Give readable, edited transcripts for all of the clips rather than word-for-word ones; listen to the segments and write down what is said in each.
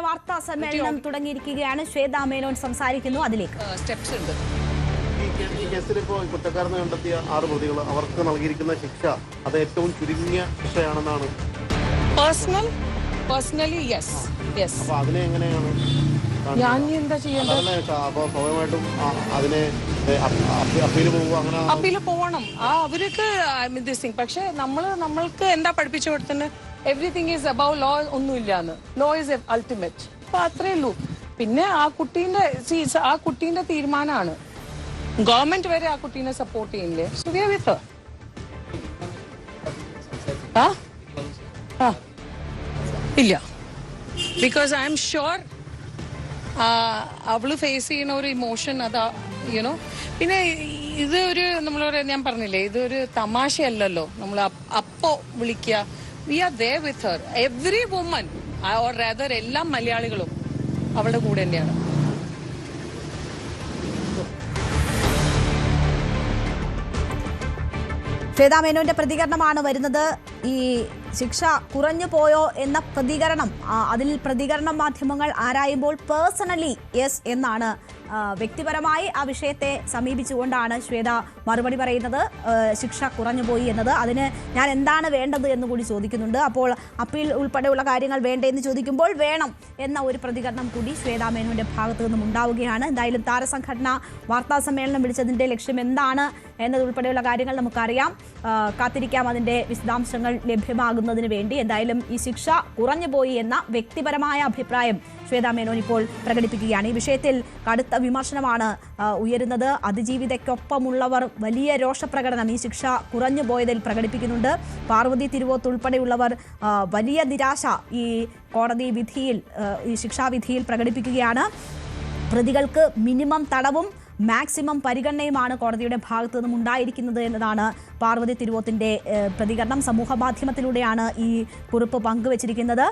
വാർത്താ സമ്മേളനം തുടങ്ങിയിരിക്കുകയാണ്. ശ്വേതാ മേനോൻ സംസാരിക്കുന്നു. അതിലേക്ക് സ്റ്റെപ്സ് ഉണ്ട്. ഈ കേസിൽ ഇപ്പോൾ കുറ്റക്കാരെന്ന് കണ്ടെത്തിയ 6 പ്രതികൾ അവർക്ക് നൽകിയിരിക്കുന്ന ശിക്ഷ അത് ഏറ്റവും ചുരുങ്ങിയ ശിക്ഷയാണെന്നാണ്. Personally yes. അപ്പൊ അതിനെ എങ്ങനെയാണ് ഞാൻ എന്താ ചെയ്യേണ്ടത്? അപ്പൊ സ്വാഭാവികമായിട്ടും അതിനെ അപ്പീല് പോവുക, അങ്ങനെ അപ്പീല് പോകണം. അവർക്ക് പക്ഷെ നമ്മൾക്ക് എന്താ പഠിപ്പിച്ചു കൊടുത്തത്? Everything is about law. ഒന്നുമില്ലാന്ന്. Law is ultimate. അപ്പൊ അത്രേ ഉള്ളൂ. പിന്നെ ആ കുട്ടീന്റെ തീരുമാനമാണ്. ഗവൺമെന്റ് വരെ ആ കുട്ടീനെ സപ്പോർട്ട് ചെയ്യില്ലേ? ഇല്ല. ബിക്കോസ് ഐ എം ഷുവർ അവള് ഫേസ് ചെയ്യുന്ന ഒരു ഇമോഷൻ അതാ യുനോ. പിന്നെ ഇത് ഒരു ഞാൻ പറഞ്ഞില്ലേ, ഇതൊരു തമാശയല്ലല്ലോ. നമ്മൾ അപ്പോ വിളിക്കുക. We are there with her. Every woman or rather എല്ലാ മലയാളികളും അവളുടെ കൂടെ തന്നെയാണ്. ശ്വേതാ മേനോന്റെ പ്രതികരണമാണ് വരുന്നത്. ഈ ശിക്ഷ കുറഞ്ഞു പോയോ എന്ന പ്രതികരണം, അതിൽ പ്രതികരണം മാധ്യമങ്ങൾ ആരായുമ്പോൾ പേഴ്സണലി യെസ് എന്നാണ്. വ്യക്തിപരമായി ആ വിഷയത്തെ സമീപിച്ചുകൊണ്ടാണ് ശ്വേത മറുപടി പറയുന്നത്. ശിക്ഷ കുറഞ്ഞു പോയി എന്നത്, അതിന് ഞാൻ എന്താണ് വേണ്ടത് എന്ന് കൂടി ചോദിക്കുന്നുണ്ട്. അപ്പോൾ അപ്പീൽ ഉൾപ്പെടെയുള്ള കാര്യങ്ങൾ വേണ്ടേ എന്ന് ചോദിക്കുമ്പോൾ വേണം എന്ന ഒരു പ്രതികരണം കൂടി ശ്വേതാ മേനോന്റെ ഭാഗത്തു നിന്നും ഉണ്ടാവുകയാണ്. എന്തായാലും താരസംഘടന വാർത്താ സമ്മേളനം വിളിച്ചതിന്റെ ലക്ഷ്യം എന്താണ് എന്നതുൾപ്പെടെയുള്ള കാര്യങ്ങൾ നമുക്കറിയാം. കാത്തിരിക്കാം അതിന്റെ വിശദാംശങ്ങൾ ലഭ്യമാകുന്നതിന് വേണ്ടി. എന്തായാലും ഈ ശിക്ഷ കുറഞ്ഞുപോയി എന്ന വ്യക്തിപരമായ അഭിപ്രായം ശ്വേതാ മേനോൻ ഇപ്പോൾ പ്രകടിപ്പിക്കുകയാണ്. ഈ വിഷയത്തിൽ കടുത്ത വിമർശനമാണ് ഉയരുന്നത്. അതിജീവിതയ്ക്കൊപ്പമുള്ളവർ വലിയ രോഷപ്രകടനം ഈ ശിക്ഷ കുറഞ്ഞു പോയതിൽ പ്രകടിപ്പിക്കുന്നുണ്ട്. പാർവതി തിരുവോത്ത് ഉൾപ്പെടെയുള്ളവർ വലിയ നിരാശ ഈ കോടതി വിധിയിൽ, ഈ ശിക്ഷാവിധിയിൽ പ്രകടിപ്പിക്കുകയാണ്. പ്രതികൾക്ക് മിനിമം തടവും മാക്സിമം പരിഗണനയുമാണ് കോടതിയുടെ ഭാഗത്തു നിന്നും ഉണ്ടായിരിക്കുന്നത് എന്നതാണ് പാർവതി തിരുവോത്തിന്റെ പ്രതികരണം. സമൂഹ മാധ്യമത്തിലൂടെയാണ് ഈ കുറിപ്പ് പങ്കുവച്ചിരിക്കുന്നത്.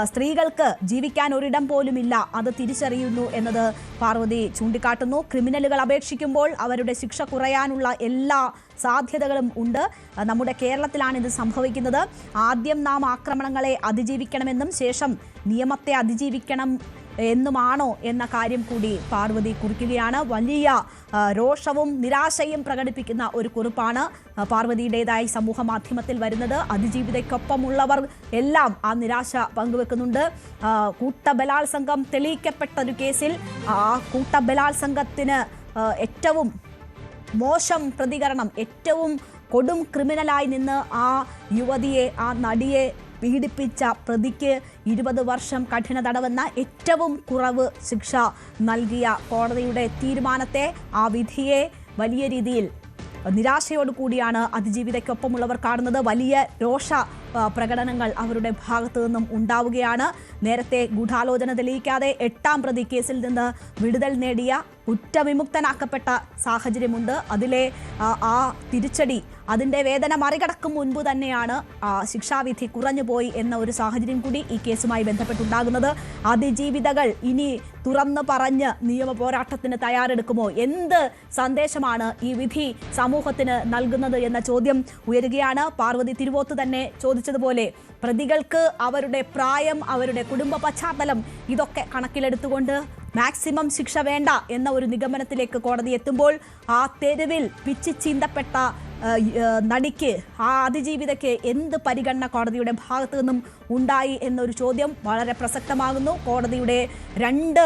സ്ത്രീകൾക്ക് ജീവിക്കാൻ ഒരിടം പോലുമില്ല, അത് തിരിച്ചറിയുന്നു എന്നത് പാർവതി ചൂണ്ടിക്കാട്ടുന്നു. ക്രിമിനലുകൾ അപേക്ഷിക്കുമ്പോൾ അവരുടെ ശിക്ഷ കുറയാനുള്ള എല്ലാ സാധ്യതകളും ഉണ്ട്. നമ്മുടെ കേരളത്തിലാണ് ഇത് സംഭവിക്കുന്നത്. ആദ്യം നാം ആക്രമണങ്ങളെ അതിജീവിക്കണമെന്നും ശേഷം നിയമത്തെ അതിജീവിക്കണം എന്നുമാണോ എന്ന കാര്യം കൂടി പാർവതി കുറിക്കുകയാണ്. വലിയ രോഷവും നിരാശയും പ്രകടിപ്പിക്കുന്ന ഒരു കുറിപ്പാണ് പാർവതിയുടേതായി സമൂഹ മാധ്യമത്തിൽ വരുന്നത്. അതിജീവിതയ്ക്കൊപ്പമുള്ളവർ എല്ലാം ആ നിരാശ പങ്കുവെക്കുന്നുണ്ട്. കൂട്ടബലാത്സംഗം തെളിയിക്കപ്പെട്ട ഒരു കേസിൽ ആ കൂട്ടബലാത്സംഗത്തിന് ഏറ്റവും മോശം പ്രതികരണം, ഏറ്റവും കൊടും ക്രിമിനലായി നിന്ന് ആ യുവതിയെ, ആ നടിയെ പീഡിപ്പിച്ച പ്രതിക്ക് 20 വർഷം കഠിന തടവെന്ന ഏറ്റവും കുറവ് ശിക്ഷ നൽകിയ കോടതിയുടെ തീരുമാനത്തെ, ആ വിധിയെ വലിയ രീതിയിൽ നിരാശയോട് കൂടിയാണ് അതിജീവിതയ്ക്കൊപ്പമുള്ളവർ കാണുന്നത്. വലിയ രോഷ പ്രകടനങ്ങൾ അവരുടെ ഭാഗത്തു നിന്നും ഉണ്ടാവുകയാണ്. നേരത്തെ ഗൂഢാലോചന തെളിയിക്കാതെ 8ാം പ്രതി കേസിൽ നിന്ന് വിടുതൽ നേടിയ കുറ്റവിമുക്തനാക്കപ്പെട്ട സാഹചര്യമുണ്ട്. അതിലെ ആ തിരിച്ചടി, അതിൻ്റെ വേദന മറികടക്കും മുൻപ് തന്നെയാണ് ശിക്ഷാവിധി കുറഞ്ഞുപോയി എന്ന ഒരു സാഹചര്യം കൂടി ഈ കേസുമായി ബന്ധപ്പെട്ടുണ്ടാകുന്നത്. അതിജീവിതകൾ ഇനി തുറന്നു പറഞ്ഞ് നിയമ പോരാട്ടത്തിന് തയ്യാറെടുക്കുമോ? എന്ത് സന്ദേശമാണ് ഈ വിധി സമൂഹത്തിന് നൽകുന്നത് എന്ന ചോദ്യം ഉയരുകയാണ്. പാർവതി തിരുവോത്ത് തന്നെ ചോദിച്ചതുപോലെ പ്രതികൾക്ക് അവരുടെ പ്രായം, അവരുടെ കുടുംബ പശ്ചാത്തലം ഇതൊക്കെ കണക്കിലെടുത്തുകൊണ്ട് മാക്സിമം ശിക്ഷ വേണ്ട എന്ന ഒരു നിഗമനത്തിലേക്ക് കോടതി എത്തുമ്പോൾ ആ തെരുവിൽ പിച്ചി ചീന്തപ്പെട്ട നടിക്ക്, ആ അതിജീവിതയ്ക്ക് എന്ത് പരിഗണന കോടതിയുടെ ഭാഗത്തു നിന്നും ഉണ്ടായി എന്നൊരു ചോദ്യം വളരെ പ്രസക്തമാകുന്നു. കോടതിയുടെ 2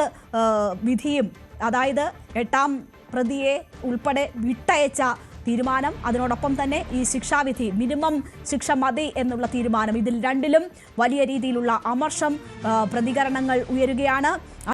വിധിയും, അതായത് 8ാം പ്രതിയെ ഉൾപ്പെടെ വിട്ടയച്ച തീരുമാനം, അതിനോടൊപ്പം തന്നെ ഈ ശിക്ഷാവിധി മിനിമം ശിക്ഷ മതി എന്നുള്ള തീരുമാനം, ഇതിൽ രണ്ടിലും വലിയ രീതിയിലുള്ള അമർഷം പ്രതികരണങ്ങൾ ഉയരുകയാണ്.